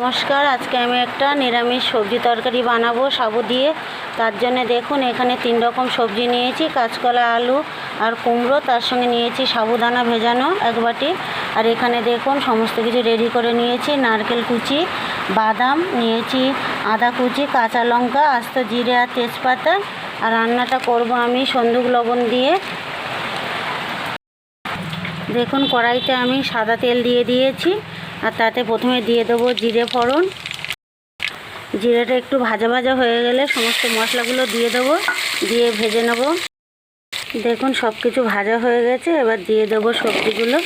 নমস্কার, আজকে আমি একটা নিরামিষ সবজি তরকারি বানাবো সাবু দিয়ে। তার জন্য দেখুন এখানে 3 রকম সবজি নিয়েছি, কাঁচকলা, আলু আর কুমড়ো। তার সঙ্গে নিয়েছি সাবুদানা ভেজানো 1 বাটি। আর এখানে দেখুন সমস্ত কিছু রেডি করে নিয়েছি। নারকেল কুচি, বাদাম নিয়েছি, আদা কুচি, কাঁচা লঙ্কা, আস্ত জিরে আর তেজপাতা। আর রান্নাটা করব আমি সন্দুক লবণ দিয়ে। দেখুন কড়াইতে আমি সাদা তেল দিয়ে দিয়েছি। আর তাতে প্রথমে দিয়ে দেবো জিরে ফোড়ন। জিরেটা একটু ভাজা ভাজা হয়ে গেলে সমস্ত মশলাগুলো দিয়ে দেবো, দিয়ে ভেজে নেব। দেখুন সব কিছু ভাজা হয়ে গেছে। এবার দিয়ে দেবো সবজিগুলো,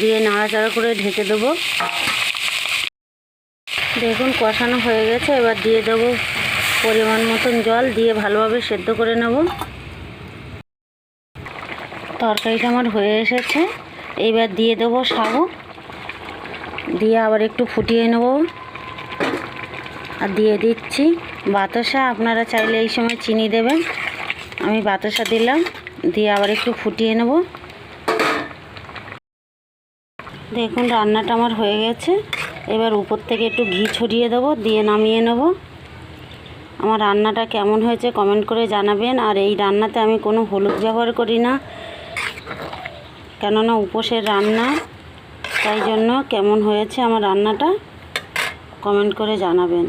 দিয়ে নাড়াচাড়া করে ঢেকে দেবো। দেখুন কষানো হয়ে গেছে। এবার দিয়ে দেবো পরিমাণ মতন জল, দিয়ে ভালোভাবে সেদ্ধ করে নেব। তরকারিটা আমার হয়ে এসেছে। এইবার দিয়ে দেবো সাবু, দিয়ে আবার একটু ফুটিয়ে নেব। আর দিয়ে দিচ্ছি বাতাসা। আপনারা চাইলে এই সময় চিনি দেবেন, আমি বাতাসা দিলাম। দিয়ে আবার একটু ফুটিয়ে নেব। দেখুন রান্নাটা আমার হয়ে গেছে। এবার উপর থেকে একটু ঘি ছড়িয়ে দেবো, দিয়ে নামিয়ে নেব। আমার রান্নাটা কেমন হয়েছে কমেন্ট করে জানাবেন। আর এই রান্নাতে আমি কোনো হলুদ ব্যবহার করি না, কেননা উপোসের রান্না। তাই জন্য কেমন হয়েছে আমার রান্নাটা কমেন্ট করে জানাবেন।